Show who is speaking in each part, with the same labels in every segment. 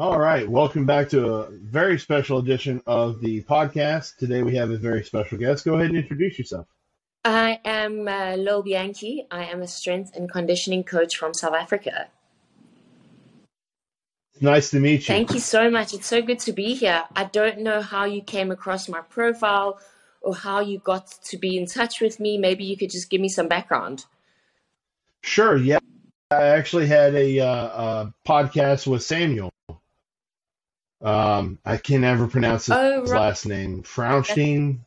Speaker 1: All right, welcome back to a very special edition of the podcast. Today we have a very special guest. Go ahead and introduce yourself.
Speaker 2: I am Lil Bianchi. I am a strength and conditioning coach from South Africa.
Speaker 1: It's nice to meet you.
Speaker 2: Thank you so much. It's so good to be here. I don't know how you came across my profile or how you got to be in touch with me. Maybe you could just give me some background.
Speaker 1: Sure, yeah. I actually had a podcast with Samuel. I can never pronounce his
Speaker 2: Oh, right.
Speaker 1: last name. Fraunstein.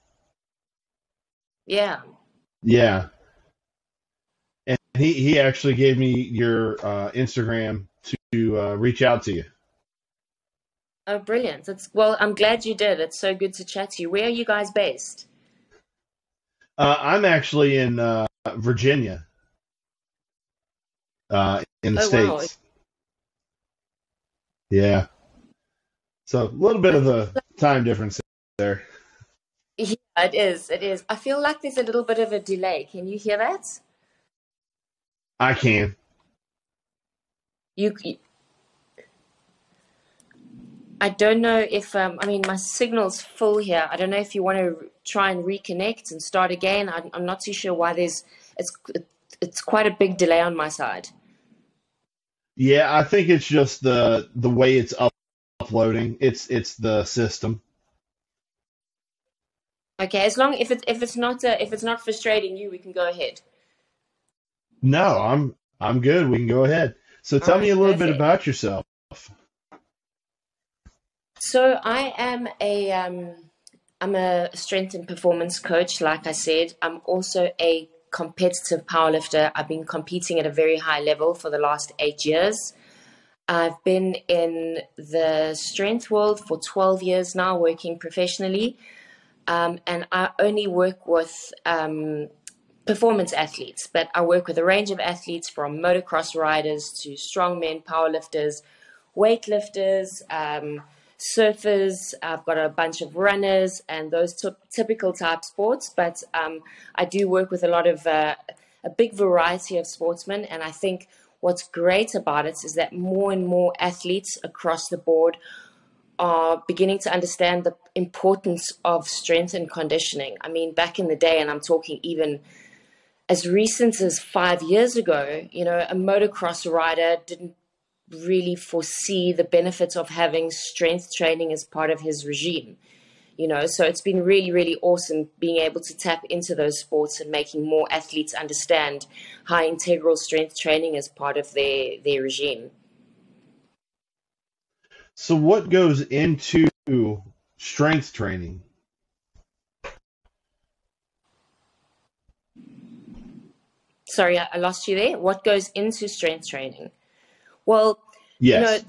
Speaker 2: Yeah.
Speaker 1: Yeah. And he actually gave me your Instagram to reach out to you.
Speaker 2: Oh, brilliant. Well, I'm glad you did. It's so good to chat to you. Where are you guys based?
Speaker 1: I'm actually in Virginia, in the
Speaker 2: Oh, wow.
Speaker 1: States. Yeah. So a little bit of a time difference there.
Speaker 2: Yeah, it is. It is. I feel like there's a little bit of a delay. Can you hear that?
Speaker 1: I can.
Speaker 2: You, I don't know if, my signal's full here. I don't know if you want to try and reconnect and start again. I'm not too sure why it's quite a big delay on my side.
Speaker 1: Yeah, I think it's just the way it's uploading. It's the system.
Speaker 2: Okay, if it's not frustrating you, we can go ahead.
Speaker 1: No, I'm good. We can go ahead. So
Speaker 2: All
Speaker 1: tell me
Speaker 2: right,
Speaker 1: a little bit
Speaker 2: perfect.
Speaker 1: about yourself.
Speaker 2: So I'm a strength and performance coach, like I said. I'm also a competitive powerlifter. I've been competing at a very high level for the last 8 years. I've been in the strength world for 12 years now, working professionally. And I only work with performance athletes, but I work with a range of athletes from motocross riders to strongmen, powerlifters, weightlifters, surfers. I've got a bunch of runners and those typical type sports, but I do work with a big variety of sportsmen. And I think what's great about it is that more and more athletes across the board are beginning to understand the importance of strength and conditioning. I mean, back in the day, and I'm talking even as recent as 5 years ago, a motocross rider didn't really foresee the benefits of having strength training as part of his regime. So it's been really, really awesome being able to tap into those sports and making more athletes understand how integral strength training is part of their regime.
Speaker 1: So what goes into strength training?
Speaker 2: Sorry, I lost you there. What goes into strength training? Well,
Speaker 1: Yes.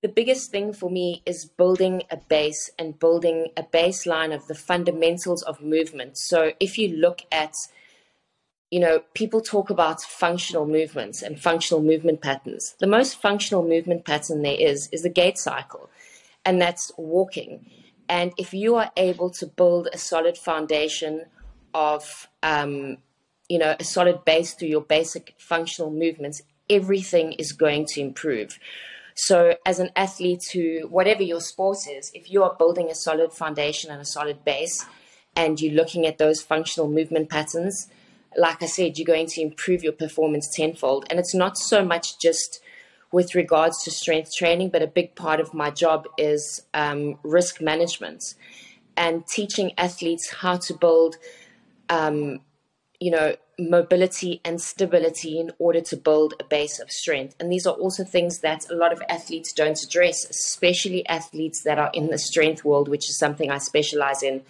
Speaker 2: the biggest thing for me is building a base and building a baseline of the fundamentals of movement. So if you look at, people talk about functional movements and functional movement patterns. The most functional movement pattern there is the gait cycle, and that's walking. And if you are able to build a solid foundation of, a solid base through your basic functional movements, everything is going to improve. So as an athlete whatever your sport is, if you are building a solid foundation and a solid base and you're looking at those functional movement patterns, like I said, you're going to improve your performance tenfold. And it's not so much just with regards to strength training, but a big part of my job is risk management and teaching athletes how to build mobility and stability in order to build a base of strength. And these are also things that a lot of athletes don't address, especially athletes that are in the strength world, which is something I specialize in.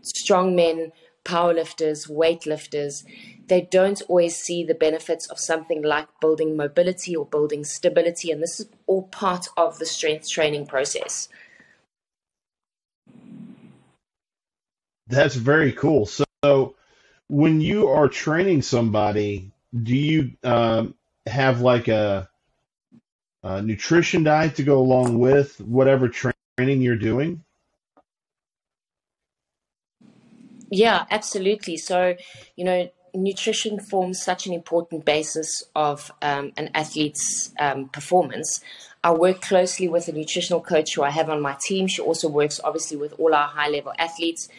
Speaker 2: Strong men, powerlifters, weightlifters, they don't always see the benefits of something like building mobility or building stability. And this is all part of the strength training process.
Speaker 1: That's very cool. So when you are training somebody, do you have like a nutrition diet to go along with whatever training you're doing?
Speaker 2: Yeah, absolutely. So, nutrition forms such an important basis of an athlete's performance. I work closely with a nutritional coach who I have on my team. She also works obviously with all our high level athletes.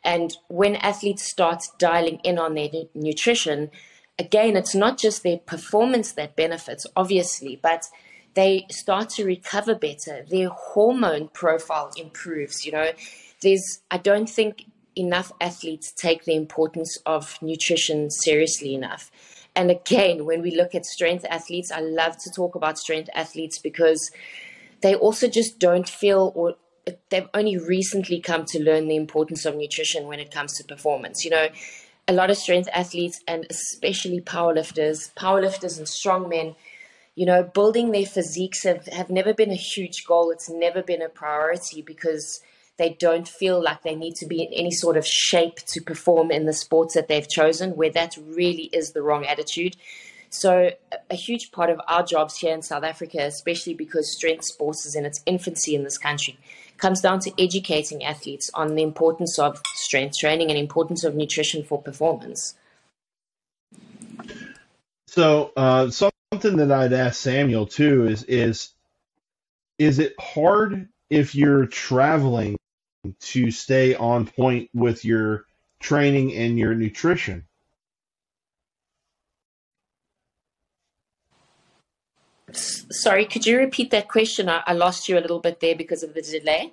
Speaker 2: And when athletes start dialing in on their nutrition, again, it's not just their performance that benefits, obviously, but they start to recover better. Their hormone profile improves. I don't think enough athletes take the importance of nutrition seriously enough. And again, when we look at strength athletes, I love to talk about strength athletes because they also just don't feel, or they've only recently come to learn the importance of nutrition when it comes to performance. A lot of strength athletes, and especially powerlifters and strongmen, building their physiques have never been a huge goal. It's never been a priority because they don't feel like they need to be in any sort of shape to perform in the sports that they've chosen, where that really is the wrong attitude. So a huge part of our jobs here in South Africa, especially because strength sports is in its infancy in this country, comes down to educating athletes on the importance of strength training and importance of nutrition for performance.
Speaker 1: So something that I'd ask Samuel too is it hard if you're traveling to stay on point with your training and your nutrition?
Speaker 2: Sorry, could you repeat that question? I lost you a little bit there because of the delay.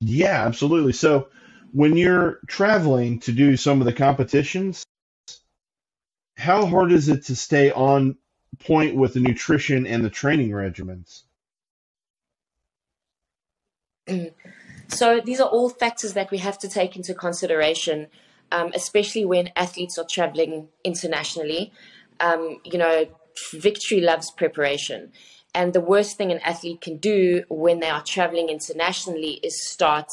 Speaker 1: Yeah, absolutely. So when you're traveling to do some of the competitions, how hard is it to stay on point with the nutrition and the training regimens?
Speaker 2: So these are all factors that we have to take into consideration, especially when athletes are traveling internationally. Victory loves preparation. And the worst thing an athlete can do when they are traveling internationally is start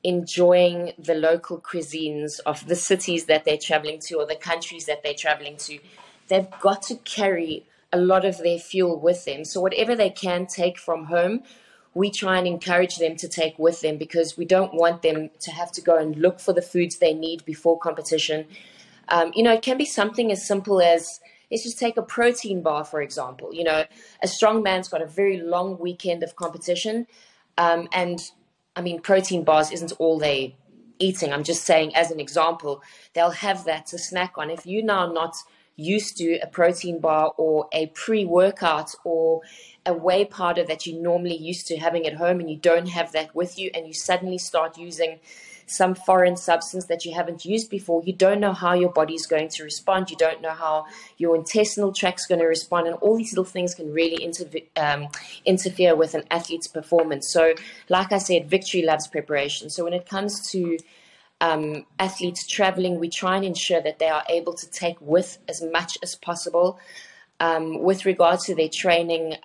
Speaker 2: enjoying the local cuisines of the cities that they're traveling to or the countries that they're traveling to. They've got to carry a lot of their fuel with them. So whatever they can take from home, we try and encourage them to take with them because we don't want them to have to go and look for the foods they need before competition. It can be something as simple as, let's just take a protein bar, for example. A strong man's got a very long weekend of competition. Protein bars isn't all they eating. I'm just saying, as an example, they'll have that to snack on. If you're now not used to a protein bar or a pre-workout or a whey powder that you're normally used to having at home and you don't have that with you and you suddenly start using some foreign substance that you haven't used before, you don't know how your body's going to respond. You don't know how your intestinal tract's going to respond. And all these little things can really interfere with an athlete's performance. So like I said, victory loves preparation. So when it comes to athletes traveling, we try and ensure that they are able to take with as much as possible. With regards to their training,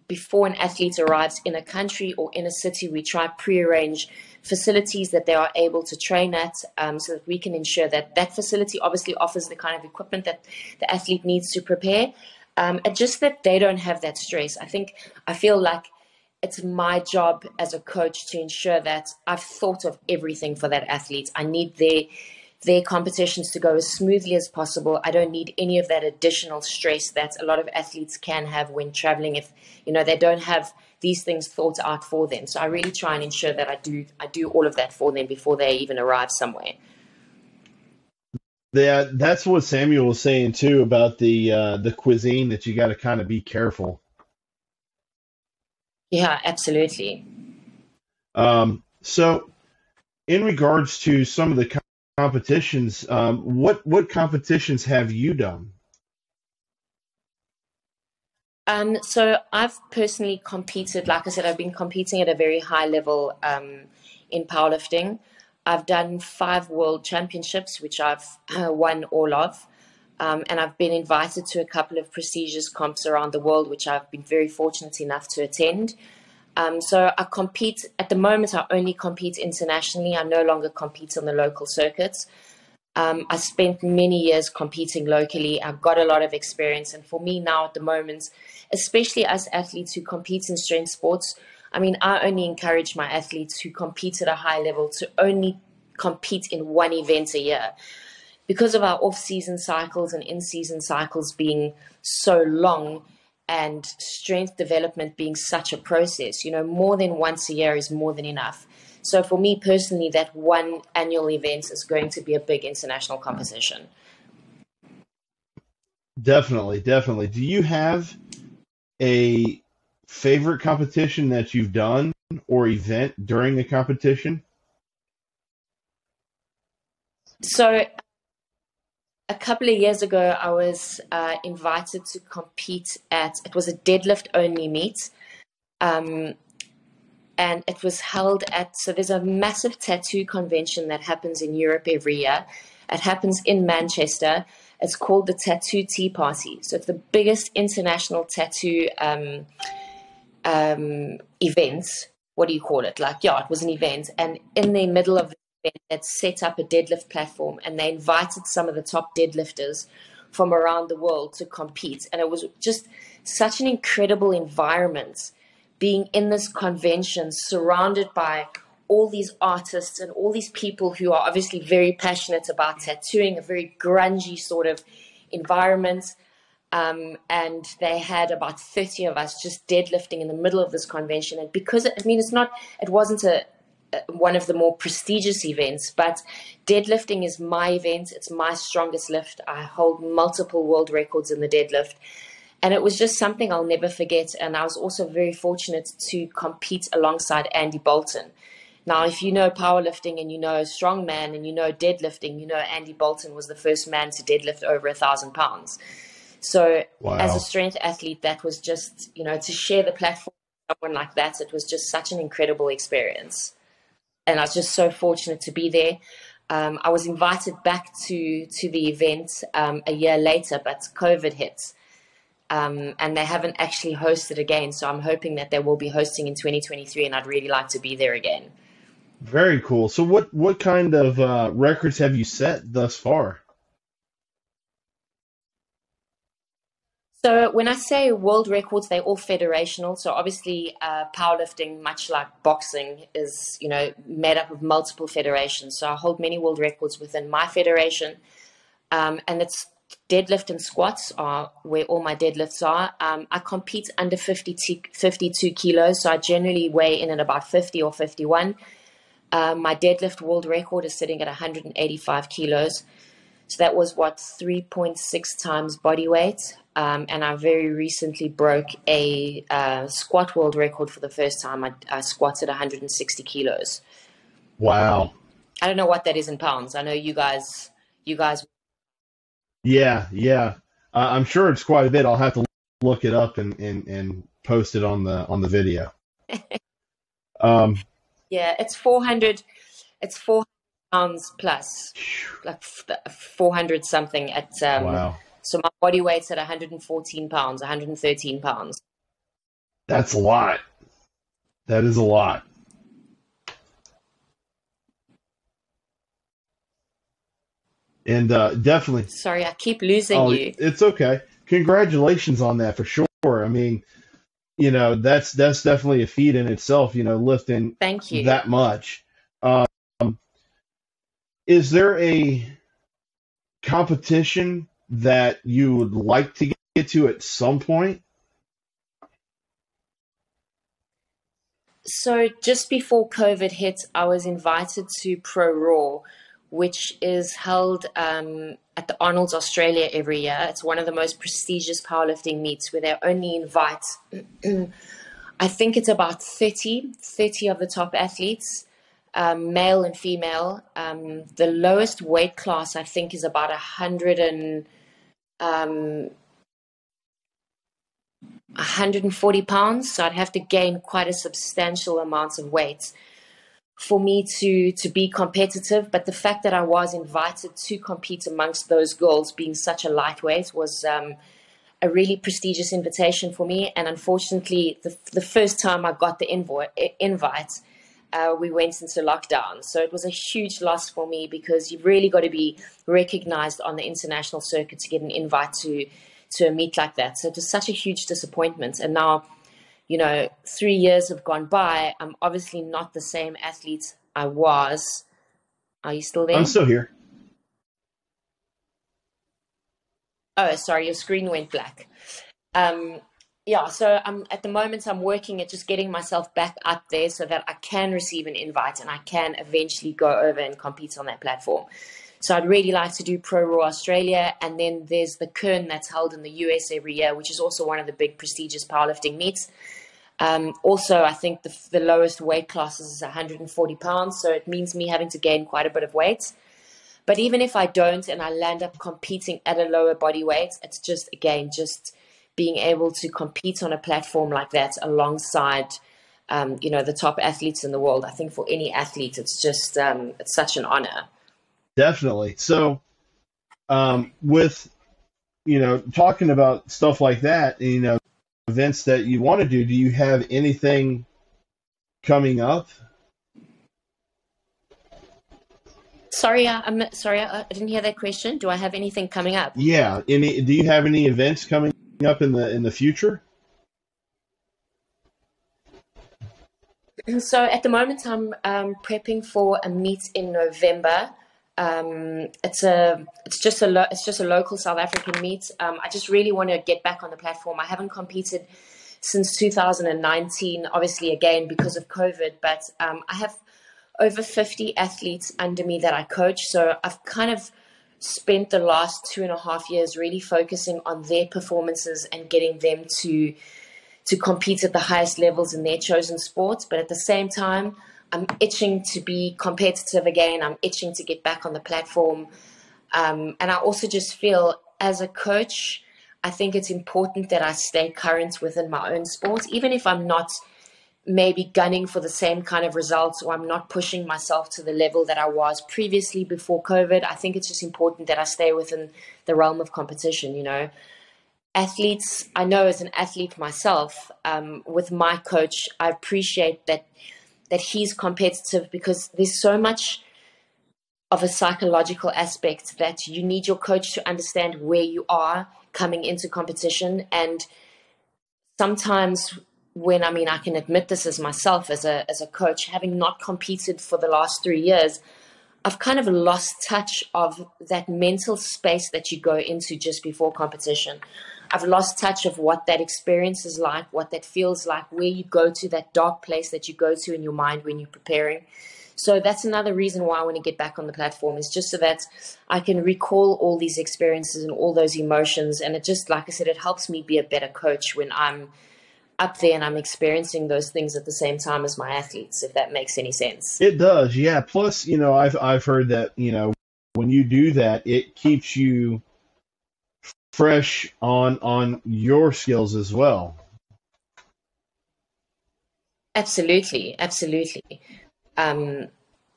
Speaker 2: before an athlete arrives in a country or in a city, we try pre-arrange facilities that they are able to train at, so that we can ensure that that facility obviously offers the kind of equipment that the athlete needs to prepare, and just that they don't have that stress. I feel like it's my job as a coach to ensure that I've thought of everything for that athlete. I need their competitions to go as smoothly as possible. I don't need any of that additional stress that a lot of athletes can have when traveling if they don't have these things thought out for them. So I really try and ensure that I do all of that for them before they even arrive somewhere.
Speaker 1: Yeah, that's what Samuel was saying too about the cuisine, that you got to kind of be careful.
Speaker 2: Yeah, absolutely.
Speaker 1: So in regards to some of the competitions, what competitions have you done?
Speaker 2: So I've personally competed, like I said, I've been competing at a very high level in powerlifting. I've done 5 world championships, which I've won all of. And I've been invited to a couple of prestigious comps around the world, which I've been very fortunate enough to attend. So I compete, at the moment, I only compete internationally. I no longer compete on the local circuits. I spent many years competing locally. I've got a lot of experience. And for me now at the moment, especially as athletes who compete in strength sports, I only encourage my athletes who compete at a high level to only compete in one event a year. because of our off-season cycles and in-season cycles being so long and strength development being such a process, more than once a year is more than enough. So for me personally, that one annual event is going to be a big international competition.
Speaker 1: Definitely, definitely. Do you have a favorite competition that you've done or event during a competition?
Speaker 2: So a couple of years ago, I was invited to compete it was a deadlift only meet. And it was held so there's a massive tattoo convention that happens in Europe every year. It happens in Manchester. It's called the Tattoo Tea Party. So it's the biggest international tattoo event. What do you call it? It was an event. And in the middle of the event, they set up a deadlift platform, and they invited some of the top deadlifters from around the world to compete. And it was just such an incredible environment, being in this convention surrounded by all these artists and all these people who are obviously very passionate about tattooing, a very grungy sort of environment. And they had about 30 of us just deadlifting in the middle of this convention. And because, it wasn't one of the more prestigious events, but deadlifting is my event. It's my strongest lift. I hold multiple world records in the deadlift. And it was just something I'll never forget. And I was also very fortunate to compete alongside Andy Bolton. Now, if you know powerlifting and you know strongman and you know deadlifting, Andy Bolton was the first man to deadlift over 1,000 pounds. So
Speaker 1: Wow.
Speaker 2: As a strength athlete, that was just, to share the platform with someone like that, it was just such an incredible experience. And I was just so fortunate to be there. I was invited back to the event a year later, but COVID hit. And they haven't actually hosted again. So I'm hoping that they will be hosting in 2023, and I'd really like to be there again.
Speaker 1: Very cool. So what kind of records have you set thus far?
Speaker 2: So when I say world records, they're all federational. So obviously powerlifting, much like boxing, is, made up of multiple federations. So I hold many world records within my federation. And it's deadlift and squats are where all my deadlifts are. I compete under 52 kilos. So I generally weigh in at about 50 or 51. My deadlift world record is sitting at 185 kilos. So that was 3.6 times body weight. And I very recently broke a squat world record for the first time. I squatted 160 kilos.
Speaker 1: Wow.
Speaker 2: I don't know what that is in pounds. I know you guys.
Speaker 1: Yeah. I'm sure it's quite a bit. I'll have to look it up and post it on the video.
Speaker 2: Yeah, it's 400. It's 400 pounds plus, like 400 something at.
Speaker 1: Wow.
Speaker 2: So my body weight's at 114 pounds, 113 pounds.
Speaker 1: That's a lot. That is a lot. And definitely.
Speaker 2: Sorry, I keep losing you.
Speaker 1: It's okay. Congratulations on that for sure. I mean, that's definitely a feat in itself, lifting
Speaker 2: Thank you.
Speaker 1: that much. Is there a competition that you would like to get to at some point?
Speaker 2: So just before COVID hit, I was invited to Pro Raw, which is held at the Arnold's Australia every year. It's one of the most prestigious powerlifting meets where they only invite, I think it's about 30 of the top athletes, male and female. The lowest weight class, I think, is about 140 pounds. So I'd have to gain quite a substantial amount of weight for me to be competitive. But the fact that I was invited to compete amongst those girls, being such a lightweight, was a really prestigious invitation for me. And unfortunately, the first time I got the invite, we went into lockdown. So it was a huge loss for me, because you've really got to be recognized on the international circuit to get an invite to a meet like that. So it was such a huge disappointment. And now, 3 years have gone by. I'm obviously not the same athlete I was. Are you still there?
Speaker 1: I'm still here.
Speaker 2: Oh, sorry, your screen went black. Um, yeah, so at the moment I'm working at just getting myself back up there so that I can receive an invite and I can eventually go over and compete on that platform. So I'd really like to do Pro Raw Australia, and then there's the Kern that's held in the US every year, which is also one of the big prestigious powerlifting meets. Also, I think the lowest weight class is 140 pounds, so it means me having to gain quite a bit of weight. But even if I don't and I land up competing at a lower body weight, it's just, again, just being able to compete on a platform like that alongside, the top athletes in the world. I think for any athlete, it's just, it's such an honor.
Speaker 1: Definitely. So, with talking about stuff like that, events that you want to do you have anything coming up?
Speaker 2: Sorry, I'm sorry, I didn't hear that question. Do I have anything coming up?
Speaker 1: Yeah. Do you have any events coming up in the future?
Speaker 2: So at the moment, I'm prepping for a meet in November. It's just a local South African meet. I just really want to get back on the platform. I haven't competed since 2019, obviously again because of COVID, but I have over 50 athletes under me that I coach. So I've kind of spent the last 2.5 years really focusing on their performances and getting them to compete at the highest levels in their chosen sports. But at the same time, I'm itching to be competitive again. I'm itching to get back on the platform. And I also just feel as a coach, I think it's important that I stay current within my own sport, even if I'm not maybe gunning for the same kind of results, or I'm not pushing myself to the level that I was previously before COVID. I think it's just important that I stay within the realm of competition. Athletes, I know as an athlete myself, with my coach, I appreciate that he's competitive because there's so much of a psychological aspect that you need your coach to understand where you are coming into competition. And sometimes I can admit this as myself as a coach, having not competed for the last 3 years, I've kind of lost touch of that mental space that you go into just before competition. I've lost touch of what that experience is like, what that feels like, where you go to, that dark place that you go to in your mind when you're preparing. So that's another reason why I want to get back on the platform, is just so that I can recall all these experiences and all those emotions. And it just, like I said, it helps me be a better coach when I'm up there and I'm experiencing those things at the same time as my athletes, if that makes any sense.
Speaker 1: It does, yeah. Plus, I've heard that, when you do that, it keeps you fresh on your skills as well.
Speaker 2: Absolutely.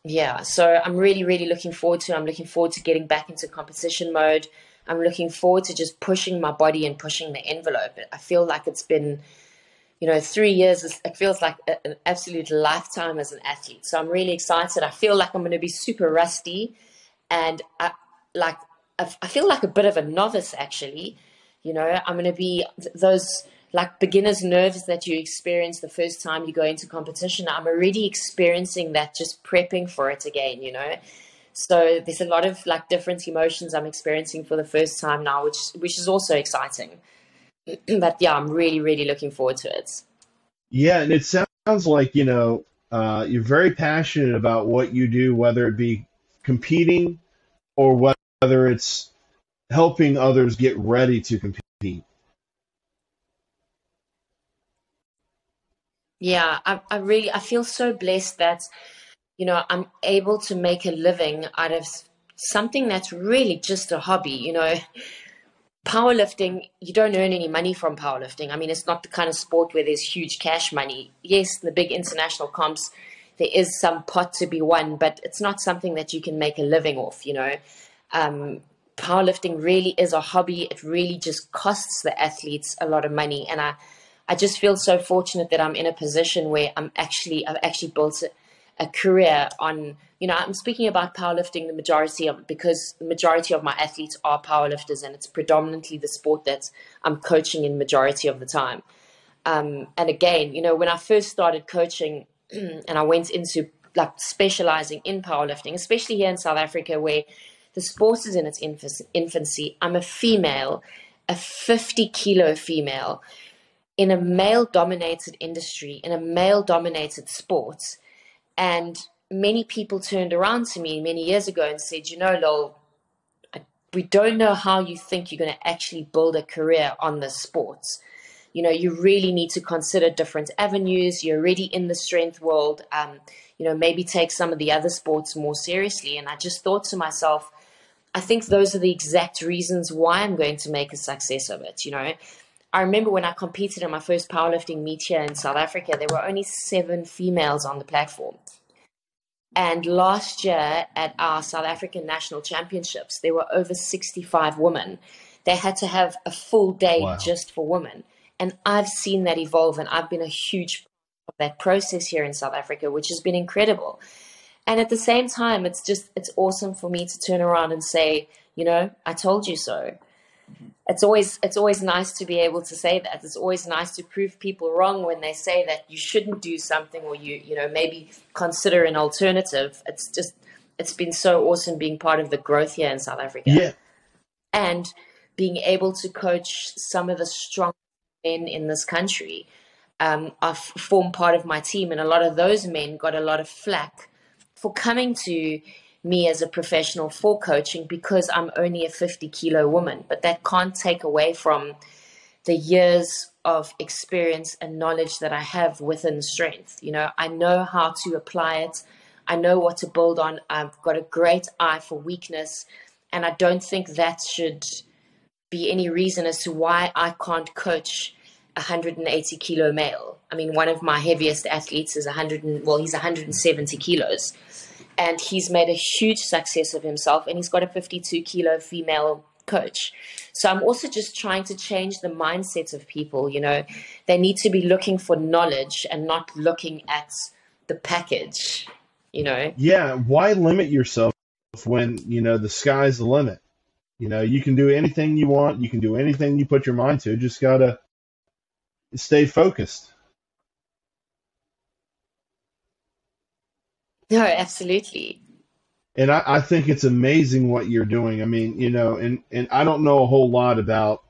Speaker 2: Yeah, so I'm really, really looking forward to getting back into competition mode. I'm looking forward to just pushing my body and pushing the envelope. I feel like it's been 3 years, it feels like an absolute lifetime as an athlete. So I'm really excited. I feel like I'm going to be super rusty, and I feel like a bit of a novice, actually. I'm going to be those like beginner's nerves that you experience the first time you go into competition. I'm already experiencing that, just prepping for it again. So there's a lot of like different emotions I'm experiencing for the first time now, which is also exciting. But yeah, I'm really, really looking forward to it.
Speaker 1: Yeah, and it sounds like, you're very passionate about what you do, whether it be competing or whether it's helping others get ready to compete.
Speaker 2: Yeah, I feel so blessed that, I'm able to make a living out of something that's really just a hobby. Powerlifting, you don't earn any money from powerlifting. I mean, it's not the kind of sport where there's huge cash money. Yes, the big international comps, there is some pot to be won, but it's not something that you can make a living off. Powerlifting really is a hobby. It really just costs the athletes a lot of money. And I just feel so fortunate that I'm in a position where I've actually built a career on, I'm speaking about powerlifting because the majority of my athletes are powerlifters, and it's predominantly the sport that I'm coaching in majority of the time. And again, when I first started coaching and I went into like specializing in powerlifting, especially here in South Africa, where The sport is in its infancy. I'm a female, a 50-kilo female in a male-dominated industry, in a male-dominated sport. And many people turned around to me many years ago and said, Lil, we don't know how you think you're going to actually build a career on this sport. You really need to consider different avenues. You're already in the strength world. Maybe take some of the other sports more seriously. And I just thought to myself, I think those are the exact reasons why I'm going to make a success of it. I remember when I competed in my first powerlifting meet here in South Africa, there were only 7 females on the platform. And last year at our South African National Championships, there were over 65 women. They had to have a full day just for women. And I've seen that evolve, and I've been a huge part of that process here in South Africa, which has been incredible. And at the same time, it's awesome for me to turn around and say, I told you so. It's always nice to be able to say that. It's always nice to prove people wrong when they say that you shouldn't do something, or maybe consider an alternative. It's been so awesome being part of the growth here in South Africa.
Speaker 1: Yeah.
Speaker 2: And being able to coach some of the strong men in this country. I've formed part of my team, and a lot of those men got a lot of flack for coming to me as a professional for coaching because I'm only a 50-kilo woman. But that can't take away from the years of experience and knowledge that I have within strength. I know how to apply it. I know what to build on. I've got a great eye for weakness, and I don't think that should be any reason as to why I can't coach a 180-kilo male. I mean, one of my heaviest athletes is he's 170 kilos. And he's made a huge success of himself, and he's got a 52-kilo female coach. So I'm also just trying to change the mindset of people. They need to be looking for knowledge and not looking at the package,
Speaker 1: Yeah. Why limit yourself when, the sky's the limit? You can do anything you want. You can do anything you put your mind to. Just got to stay focused.
Speaker 2: No, absolutely.
Speaker 1: And I think it's amazing what you're doing. I mean, and I don't know a whole lot about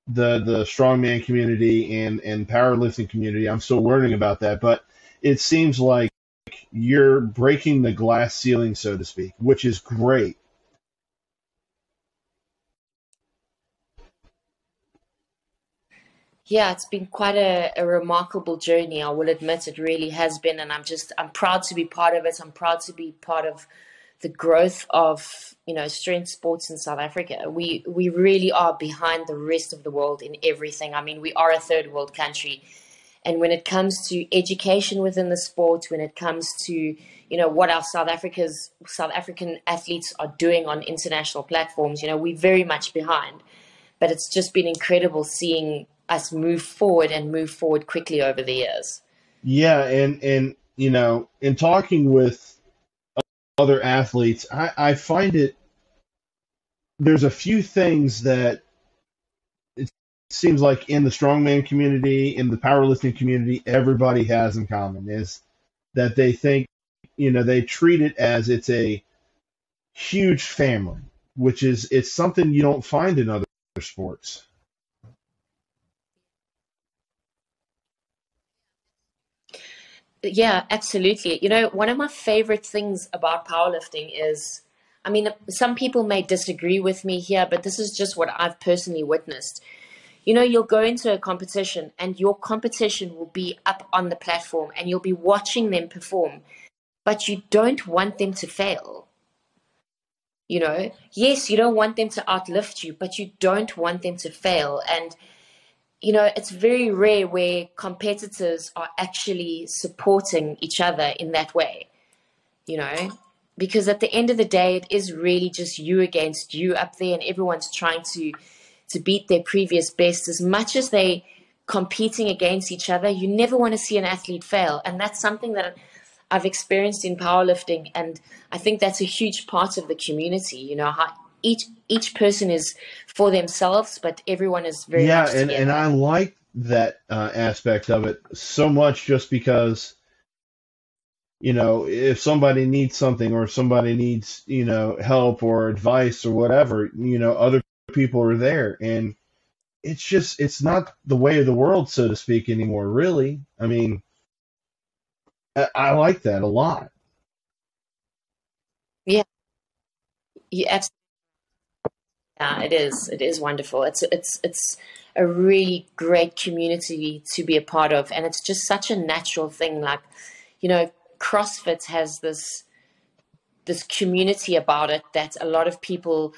Speaker 1: the strongman community and powerlifting community. I'm still learning about that, but it seems like you're breaking the glass ceiling, so to speak, which is great.
Speaker 2: Yeah, it's been quite a remarkable journey. I will admit it really has been, and I'm proud to be part of it. I'm proud to be part of the growth of, strength sports in South Africa. We really are behind the rest of the world in everything. I mean, we are a third world country. And when it comes to education within the sport, when it comes to, what our South African athletes are doing on international platforms, we're very much behind. But it's just been incredible seeing us move forward quickly over the years.
Speaker 1: Yeah, and in talking with other athletes, I find there's a few things that it seems like in the strongman community, in the powerlifting community, everybody has in common is that they think, they treat it as it's a huge family, which is it's something you don't find in other sports.
Speaker 2: Yeah, absolutely. One of my favorite things about powerlifting is, I mean, some people may disagree with me here, but this is just what I've personally witnessed. You'll go into a competition and your competition will be up on the platform and you'll be watching them perform, but you don't want them to fail. Yes, you don't want them to outlift you, but you don't want them to fail. And it's very rare where competitors are actually supporting each other in that way, because at the end of the day, it is really just you against you up there, and everyone's trying to beat their previous best. As much as they competing against each other, you never want to see an athlete fail. And that's something that I've experienced in powerlifting. And I think that's a huge part of the community, how each person is for themselves, but everyone is very much together.
Speaker 1: And I like that aspect of it so much, just because if somebody needs something or if somebody needs, help or advice or whatever, other people are there. And it's not the way of the world, so to speak, anymore, really. I mean, I like that a lot.
Speaker 2: Yeah, yeah, yeah, it is. It is wonderful. It's a really great community to be a part of, and it's just such a natural thing. Like, you know, CrossFit has this community about it that a lot of people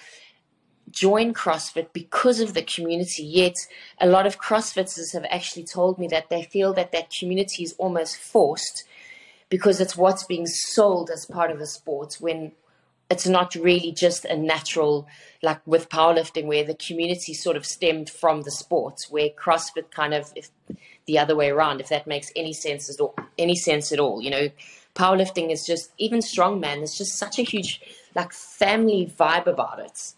Speaker 2: join CrossFit because of the community. Yet, a lot of CrossFitters have actually told me that they feel that that community is almost forced because it's what's being sold as part of the sport when it's not really just a natural, like with powerlifting, where the community sort of stemmed from the sport, where CrossFit kind of, if the other way around, if that makes any sense at all. Powerlifting is just, even strongman, it's just such a huge, like, family vibe about it.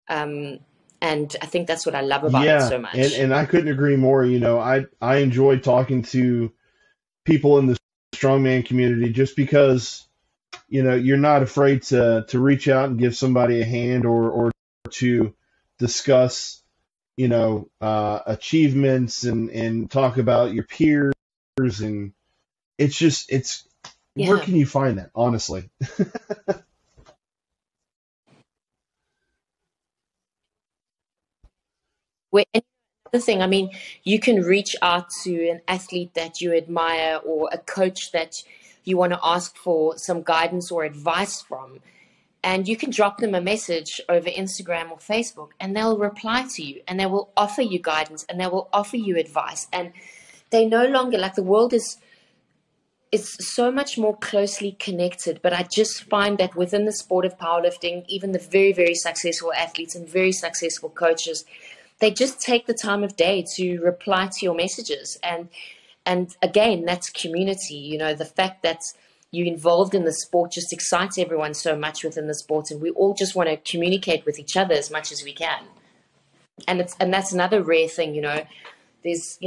Speaker 2: And I think that's what I love about it
Speaker 1: Yeah,
Speaker 2: so
Speaker 1: and
Speaker 2: much.
Speaker 1: and I couldn't agree more. I enjoy talking to people in the strongman community just because you're not afraid to reach out and give somebody a hand, or to discuss achievements and talk about your peers. And it's where
Speaker 2: Yeah.
Speaker 1: can you find that, honestly?
Speaker 2: And another thing, I mean, you can reach out to an athlete that you admire or a coach that you want to ask for some guidance or advice from. And you can drop them a message over Instagram or Facebook, and they'll reply to you and they will offer you guidance and they will offer you advice. And they no longer, like, the world is so much more closely connected. But I just find that within the sport of powerlifting, even the very, very successful athletes and very successful coaches, they just take the time of day to reply to your messages. And again, that's community. The fact that you're involved in the sport just excites everyone so much within the sport, and we all just want to communicate with each other as much as we can. And that's another rare thing. There's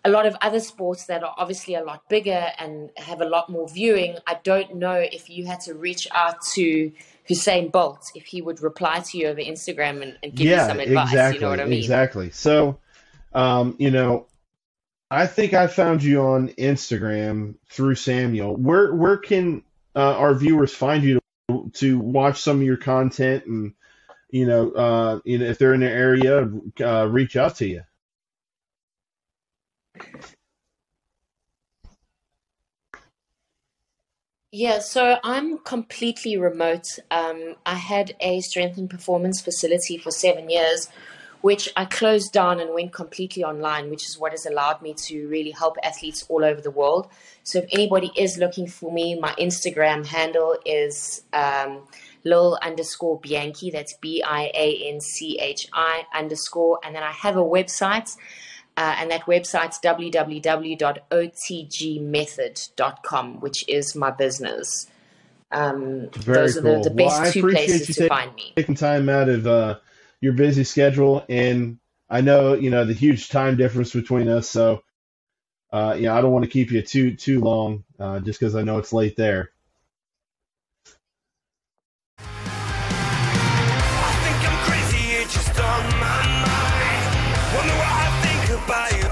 Speaker 2: a lot of other sports that are obviously a lot bigger and have a lot more viewing. I don't know if you had to reach out to Hussein Bolt, if he would reply to you over Instagram and give you
Speaker 1: Yeah,
Speaker 2: some advice. You know what
Speaker 1: exactly,
Speaker 2: I mean?
Speaker 1: exactly. So, I think I found you on Instagram through Samuel. Where can our viewers find you to watch some of your content, and if they're in the area, reach out to you?
Speaker 2: Yeah, so I'm completely remote. I had a strength and performance facility for 7 years, which I closed down and went completely online, which is what has allowed me to really help athletes all over the world. So if anybody is looking for me, my Instagram handle is Lil underscore Bianchi. That's BIANCHI underscore. And then I have a website. And that website's www.otgmethod.com, which is my business.
Speaker 1: Very
Speaker 2: Those are the
Speaker 1: cool. Well, I
Speaker 2: best two
Speaker 1: appreciate
Speaker 2: places
Speaker 1: you
Speaker 2: to find me.
Speaker 1: taking time out of your busy schedule, and I know the huge time difference between us. So I don't want to keep you too long, just because I know it's late there.
Speaker 3: I think I'm crazy, it's just on my mind. Wonder what I think about you.